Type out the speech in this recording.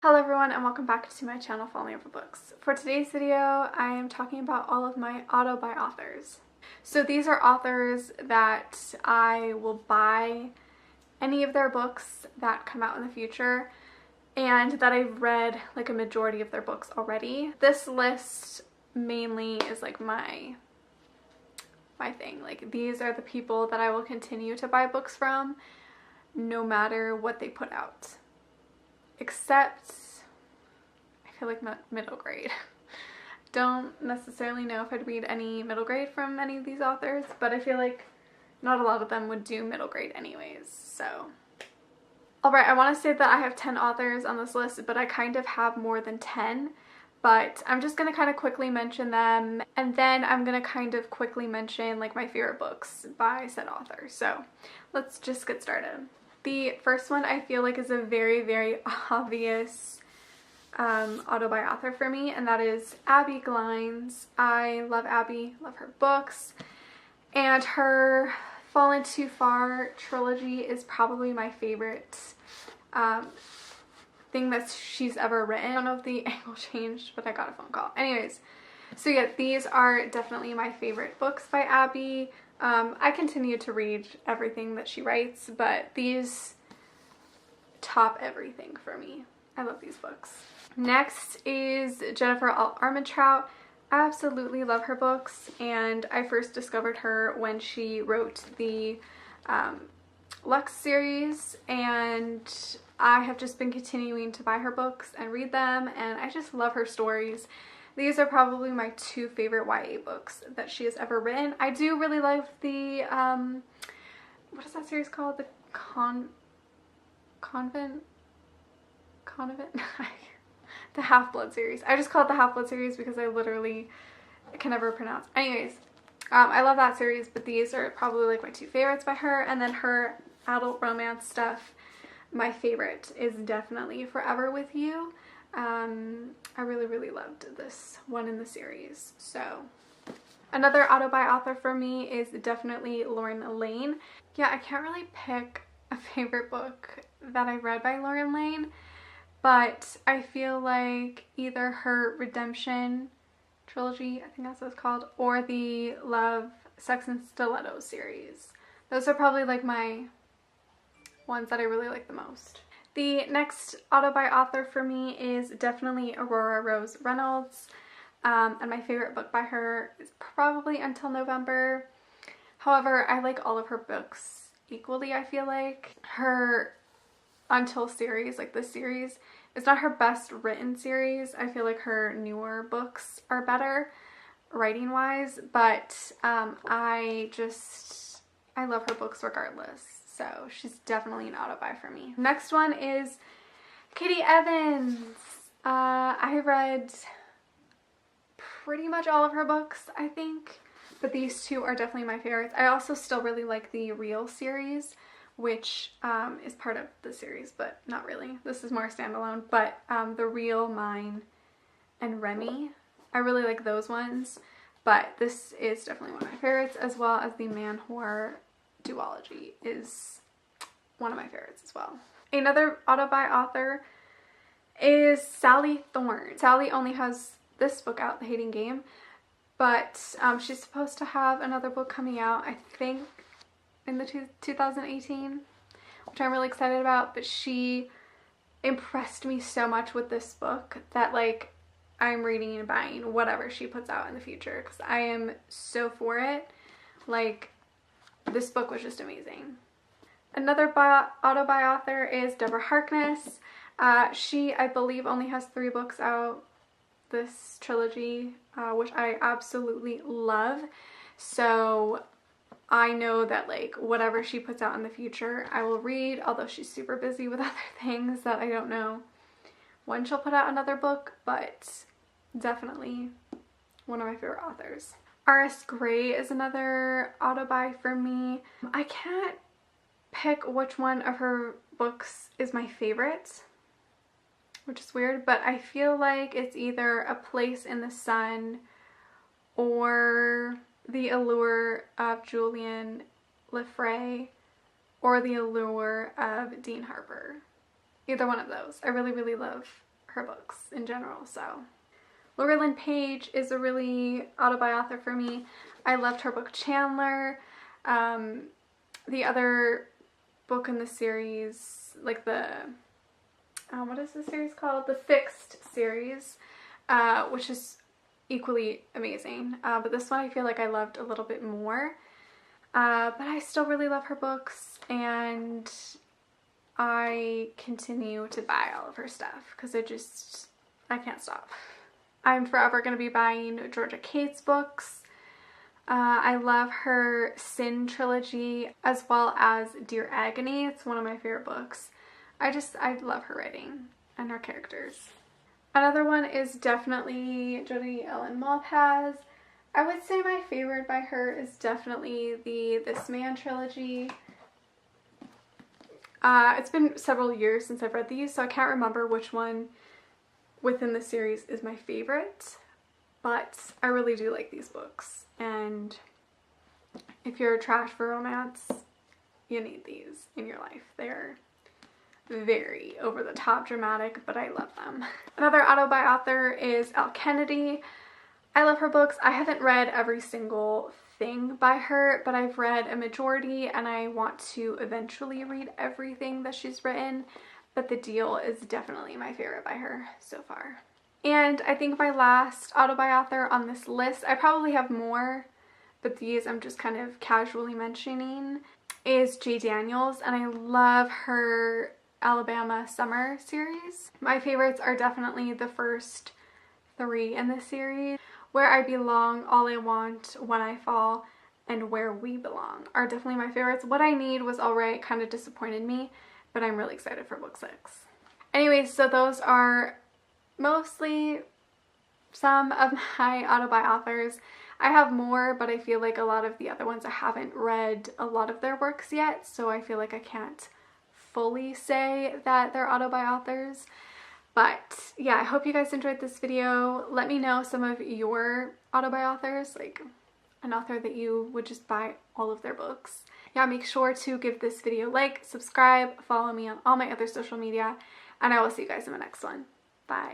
Hello everyone and welcome back to my channel, Follow Me Over Books. For today's video, I am talking about all of my AutoBuy authors. So these are authors that I will buy any of their books that come out in the future and that I've read like a majority of their books already. This list mainly is like my thing. Like these are the people that I will continue to buy books from no matter what they put out. Except, I feel like middle grade. Don't necessarily know if I'd read any middle grade from any of these authors, but I feel like not a lot of them would do middle grade anyways, so. Alright, I want to say that I have 10 authors on this list, but I kind of have more than 10, but I'm just going to kind of quickly mention them, and then I'm going to kind of quickly mention like my favorite books by said author. So let's just get started. The first one I feel like is a very, very obvious AutoBuy author for me, and that is Abby Glines. I love Abby, love her books, and her Fallen Too Far trilogy is probably my favorite thing that she's ever written. I don't know if the angle changed, but I got a phone call. Anyways, so yeah, these are definitely my favorite books by Abby. I continue to read everything that she writes, but these top everything for me. I love these books. Next is Jennifer Armentrout. I absolutely love her books, and I first discovered her when she wrote the Lux series, and I have just been continuing to buy her books and read them, and I just love her stories. These are probably my two favorite YA books that she has ever written. I do really love the, what is that series called? The Convent? The Half-Blood series. I just call it the Half-Blood series because I literally can never pronounce. Anyways, I love that series, but these are probably like my two favorites by her. And then her adult romance stuff, my favorite is definitely Forever With You. I really, really loved this one in the series. So another AutoBuy author for me is definitely Lauren Lane. Yeah, I can't really pick a favorite book that I read by Lauren Lane, but I feel like either her Redemption trilogy, I think that's what it's called, or the Love, Sex and Stilettos series. Those are probably like my ones that I really like the most. The next AutoBuy author for me is definitely Aurora Rose Reynolds, and my favorite book by her is probably Until November. However, I like all of her books equally. I feel like her Until series, like this series, is not her best written series. I feel like her newer books are better writing wise, but I love her books regardless. So she's definitely an AutoBuy for me. Next one is Katie Evans. I read pretty much all of her books, I think, but these two are definitely my favorites. I also still really like the Real series, which is part of the series, but not really. This is more standalone, but the Real, Mine, and Remy, I really like those ones, but this is definitely one of my favorites, as well as the Man Whore duology is one of my favorites as well. Another AutoBuy author is Sally Thorne. Sally only has this book out, The Hating Game, but she's supposed to have another book coming out, I think, in the 2018, which I'm really excited about, but she impressed me so much with this book that like I'm reading and buying whatever she puts out in the future because I am so for it. Like, this book was just amazing. Another AutoBuy author is Deborah Harkness. She, I believe, only has 3 books out this trilogy, which I absolutely love. So I know that like whatever she puts out in the future, I will read, although she's super busy with other things that I don't know when she'll put out another book, but definitely one of my favorite authors. R.S. Gray is another AutoBuy for me. I can't pick which one of her books is my favorite, which is weird, but I feel like it's either A Place in the Sun or The Allure of Julian Lefray or The Allure of Dean Harper. Either one of those. I really, really love her books in general. So Laura Lynn Page is a really AutoBuy author for me. I loved her book Chandler. The other book in the series, like the, what is the series called? The Fixed series, which is equally amazing. But this one I feel like I loved a little bit more. But I still really love her books, and I continue to buy all of her stuff because I can't stop. I'm forever going to be buying Georgia Cates books. I love her Sin trilogy as well as Dear Agony. It's one of my favorite books. I love her writing and her characters. Another one is definitely Jodi Ellen Malpaz. I would say my favorite by her is definitely the This Man trilogy. It's been several years since I've read these, so I can't remember which one within the series is my favorite, but I really do like these books, and if you're trash for romance, you need these in your life. They're very over the top dramatic, but I love them. Another AutoBuy author is Elle Kennedy. I love her books. I haven't read every single thing by her, but I've read a majority, and I want to eventually read everything that she's written. But The Deal is definitely my favorite by her so far. And I think my last AutoBuy author on this list, I probably have more, but these I'm just kind of casually mentioning, is J. Daniels, and I love her Alabama Summer series. My favorites are definitely the first 3 in this series. Where I Belong, All I Want, When I Fall, and Where We Belong are definitely my favorites. What I Need was alright, kind of disappointed me, but I'm really excited for book 6. Anyways, so those are mostly some of my AutoBuy authors. I have more, but I feel like a lot of the other ones I haven't read a lot of their works yet, so I feel like I can't fully say that they're AutoBuy authors. But yeah, I hope you guys enjoyed this video. Let me know some of your AutoBuy authors, like an author that you would just buy all of their books. Yeah, make sure to give this video a like, subscribe, follow me on all my other social media, and I will see you guys in the next one. Bye.